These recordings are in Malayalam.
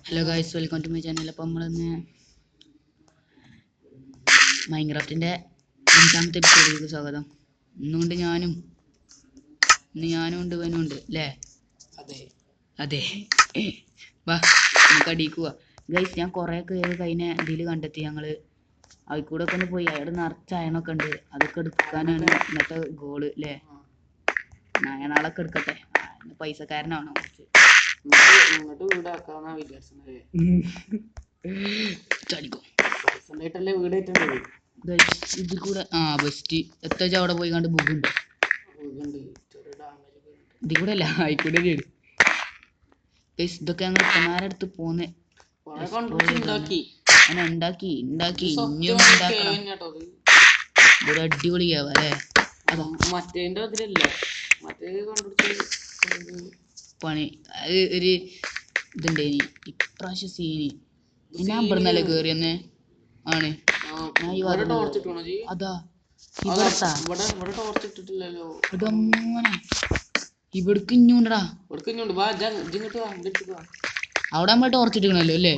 Hello guys, welcome to my channel. അപ്പോൾ നമ്മളിന്ന് മൈൻക്രാഫ്റ്റിൻ്റെ 5ാമത്തെ എപ്പിസോഡിലേക്ക് സ്വാഗതം. ഇന്നുകൊണ്ട് ഞാനും ഉണ്ട്, ഇവനും ഉണ്ട് അല്ലേ? അതെ. വാ നമുക്ക് അടിക്കുക ഗൈസ്. ഞാൻ കുറേ കഴിഞ്ഞ ഇതിൽ കണ്ടെത്തി. ഞങ്ങൾ അതിൽക്കൂടെ ഒക്കെ ഒന്ന് പോയി. അയാൾ നിറച്ച അയണൊക്കെ ഉണ്ട്. അതൊക്കെ എടുക്കാനാണ് ഇന്നത്തെ ഗോള് അല്ലേ? അയണാളൊക്കെ എടുക്കട്ടെ. പൈസക്കാരനാണോ കുറച്ച് ഇതിൽ കൂടെ ബെസ്റ്റ് എത്ര അവിടെ പോയി കണ്ട് ബുക്കുണ്ട്. ഇതിൽ കൂടെ അല്ല, ആയിക്കൂടെ ഇതൊക്കെ ഞങ്ങൾ ഇപ്പമാരടുത്ത് പോന്ന് ഉണ്ടാക്കി ഇനിയും ഉണ്ടാക്കണം. ഇതൊരു അടിപൊളിയാവാ അല്ലേ? അതാ പണി. അത് ഒരു ഇതുണ്ടേനി ഇപ്രാവശ്യം സീനി. ഞാൻ ഇവിടുന്നല്ലേ കേറിയെന്ന് ആണ്. അതാ ഇവിടക്ക് ഇഞ്ഞുണ്ടടാ. അവിടെ നമ്മൾ ടോർച്ച് ഇട്ടിക്കണല്ലോ അല്ലേ?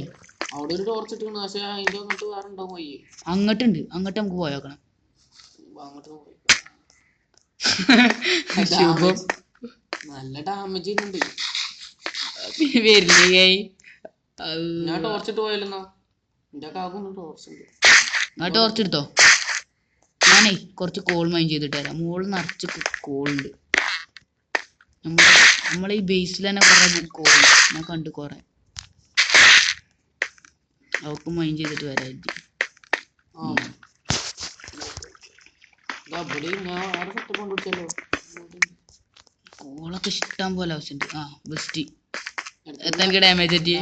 അങ്ങോട്ടുണ്ട്. അങ്ങോട്ട് നമുക്ക് പോയോക്കണം. നല്ല ഡാമേജ് ചെയ്യുന്നുണ്ട്. ഞാൻ ടോർച്ചിട്ട് പോയല്ലോ. ടോർച്ച് എടുത്തോ. ഞാനേ കുറച്ച് കോൾ മൈൻ ചെയ്തിട്ട് തരാം. മുകളിൽ നിറച്ച് കോളുണ്ട്. നമ്മളെ ഈ ബേസിൽ തന്നെ കുറെ കോളുണ്ട്. ഞാൻ കണ്ടു കുറെ. അവർക്ക് മൈൻ ചെയ്തിട്ട് വരാം. കോളൊക്കെ ഇഷ്ടം പോലെ ആവശ്യമുണ്ട്. ബെസ്റ്റ്. എത്ര എനിക്ക് ഡാമേജ് പറ്റിയേ?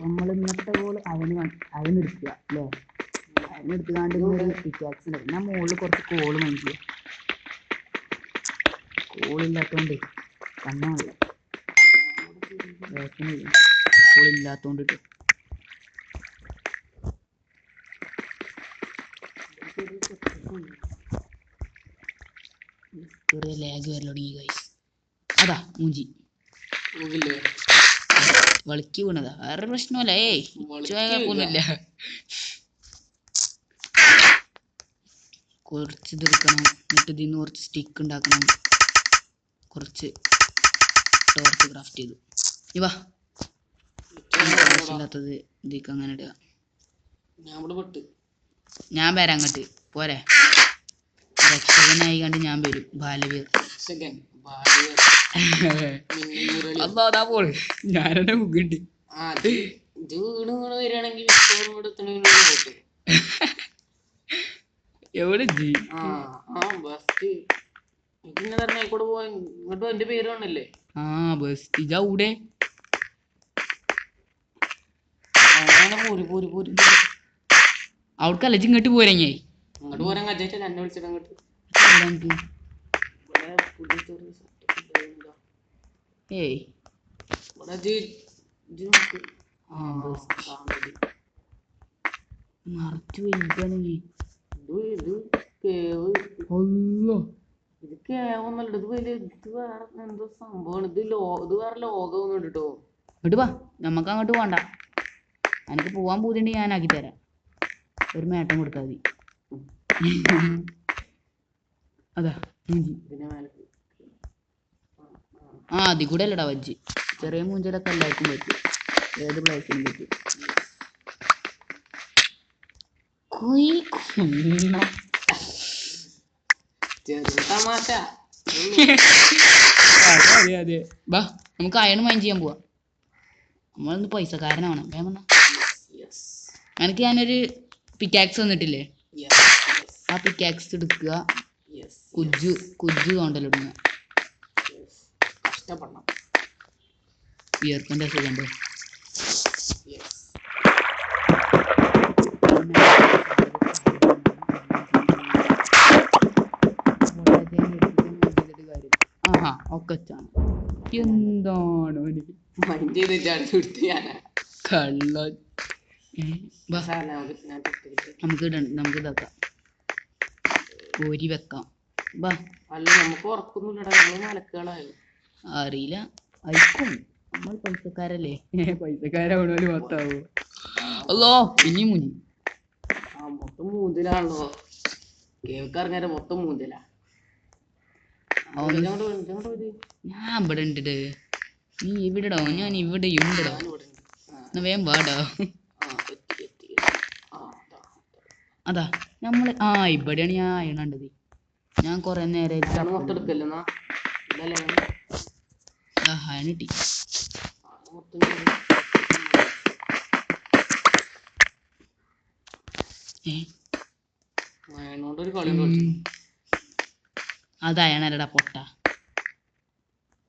നമ്മൾ ഇന്നത്തെ ഗോൾ അയനെടുക്കുക അല്ലേ? അയനെടുത്തുകാണ്ട് പിക്കാക്സ് ഉണ്ട്. ഞാൻ മുകളിൽ കുറച്ച് കോള് മൈൻ ചെയ്യാം. കോളില്ലാത്തോണ്ട് കണ്ണാണല്ലോ. കോളില്ലാത്തോണ്ട് ചെറിയ ലാഗ് വരൽ തുടങ്ങി ഗൈസ്. അതാ മൂഞ്ചി വളിക്ക് വീണതാ. വേറെ പ്രശ്നമല്ല. കുഴപ്പമൊന്നുമില്ല. കുറച്ച് ഇതെടുക്കണം. എന്നിട്ട് ഇതിന്ന് കുറച്ച് സ്റ്റിക്ക് ഉണ്ടാക്കണം. കുറച്ച് ടോർച്ച് ക്രാഫ്റ്റ് ചെയ്തു. ഇവാ ആവശ്യമില്ലാത്തത് ഇതിക്ക് അങ്ങനെ ഇടുക. ഞാൻ വരാം അങ്ങോട്ട്. പോരെ? രക്ഷകനായി കണ്ട് ഞാൻ വരും. ബാലവീർ അതാ പോള്. ഞാനെന്നെ മുക്കുണ്ട്. എവിടെ ബസ് ഇജവിടെ അവിടക്കല്ല ഇങ്ങോട്ട് പോരങ്ങ. മറച്ചു വരികയാണ്. ഇങ്ങോട്ട് വാ, നമുക്ക് അങ്ങോട്ട് പോണ്ട. എനിക്ക് പോവാൻ പൂതിണ്ട്. ഞാൻ ആക്കി തരാം. ഒരു മേട്ടം കൊടുത്താൽ മതി. അതാ അതി കൂടെ അല്ലടാ വജ്ജ്. ചെറിയ മൂഞ്ചലൊക്കെ എല്ലാവർക്കും പറ്റും. ഏത് പ്ലേസിനും പറ്റും. അതെ ബാ, നമുക്ക് അയൺ മൈൻ ചെയ്യാൻ പോവാ. നമ്മളൊന്ന് പൈസക്കാരനാണ്. എനിക്ക് ഞാനൊരു പിക്കാക്സ് തന്നിട്ടില്ലേ? ആ പിക്കാക്സ് എടുക്കുക. കുജു കൊണ്ടല്ലോ ഇടുക. വിയർപ്പിന്റെ അസുഖമുണ്ടോ? ഒക്കെ എന്താണ് കള്ള. നമുക്ക് ഇതാക്കാം. കോരി വെക്കാം. അല്ല നമുക്ക് ഉറക്കൊന്നുമില്ലടാ. നമ്മള് മലക്കുകളായോ? അറിയില്ല അയക്കും നമ്മൾ പൈസക്കാരല്ലേ പൈസക്കാരാവണോല് മൊത്താവോ അല്ലോ ഇനി മുനി ആ മൊത്തം മൂന്നിലാണല്ലോ കേൾക്കാർങ്ങാരെ മൊത്തം മൂന്നിലാ ഞാൻ ഇവിടെ ഉണ്ട് നീ ഇവിടെടോ ഞാൻ ഇവിടെ ഉണ്ടോ എന്നാ വേഗം വാടോ അതാ നമ്മള് ഇവിടെയാണ് ഞാൻ അയണണ്ടത് ഞാൻ കൊറേ നേരം മൊത്തം എടുക്കല്ലെന്നാ കിട്ടി അയണോണ്ടൊരു കളി കളിച്ചു അത് അയണല്ലടാ പൊട്ട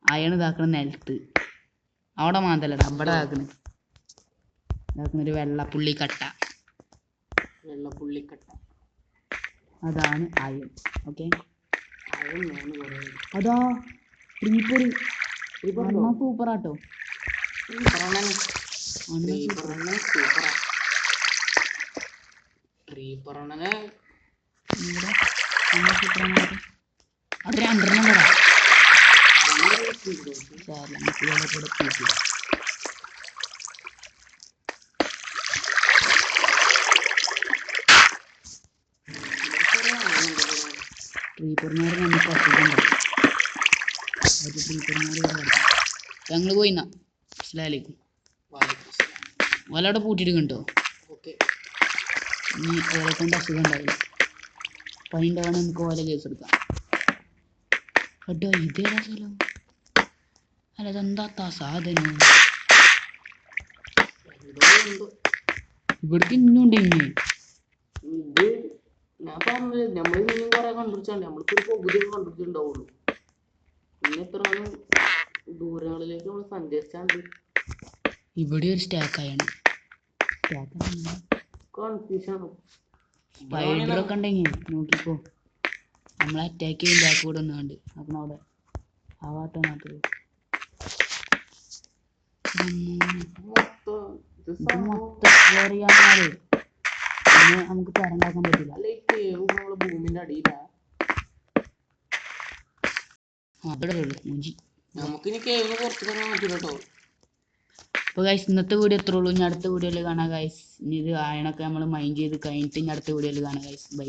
അയൺ ഇതാക്കണ നിലത്ത് അവിടെ മാന്തല്ലടാ ഇവിടെ ഇതാക്കണ ഒരു വെള്ളപ്പുള്ളിക്കട്ട അതാണ് അയൺ ഓക്കെ അതാ സൂപ്പറാട്ടോ അത് രണ്ടെണ്ണം തരാം ഞങ്ങള് പോയിന്നാ അസ്സലാമലൈക്കും ഓലവിടെ പൂട്ടിയിട്ട് കണ്ടോ ഇനി ഓലെ കൊണ്ട് അസുഖം ഉണ്ടാവില്ല പനി ഉണ്ടാവണേ നമുക്ക് ഓല കേസ് എടുക്കാം കേട്ടോ ഇതേതാ സ്ഥലം അല്ല ഇതെന്താ സാധനം ഇവിടേക്ക് ഇന്നുണ്ട് ഇനി ഞാൻ പറഞ്ഞത് നമ്മൾ ഇനിയും കുറെ കണ്ടുപിടിച്ചാണ്ട് നമ്മളിപ്പോ ഒരു പകുതിയൊക്കെ കണ്ടുപിടിച്ചിട്ടുണ്ടാവുള്ളൂ പിന്നെ എത്ര ദൂരങ്ങളിലേക്ക് നമ്മൾ സഞ്ചരിച്ചാണ്ട് ഇവിടെ ഒരു സ്റ്റാക്കായാണ് കൺഫ്യൂഷനാണ് സ്പൈഡറൊക്കെ ഉണ്ടെങ്കിൽ നോക്കിക്കോ നമ്മളെ അറ്റാക്ക് ചെയ്യും ബാക്ക് കൂടെ ഒന്നുണ്ട് അപ്പം അവിടെ ആവാത്ത മാത്രമേ മൊത്തം കയറിയാല് പിന്നെ നമുക്ക് തരണ്ടാക്കാൻ പറ്റില്ല ഭൂമിന്റെ അടിയിലാ അവിടെ മൂഞ്ചി നമുക്കിനി കേവിന് പുറത്ത് തരാൻ പറ്റില്ല കേട്ടോ അപ്പോൾ ഗൈസ് ഇന്നത്തെ വീഡിയോ എത്ര ഉള്ളൂ ഇനി അടുത്ത വീഡിയോയിൽ കാണാം ഗൈസ് ഇനി ഇത് ആയണൊക്കെ നമ്മൾ മൈൻഡ് ചെയ്ത് കഴിഞ്ഞിട്ട് ഇനി അടുത്ത വീഡിയോയിൽ കാണാം ഗൈസ് ബൈ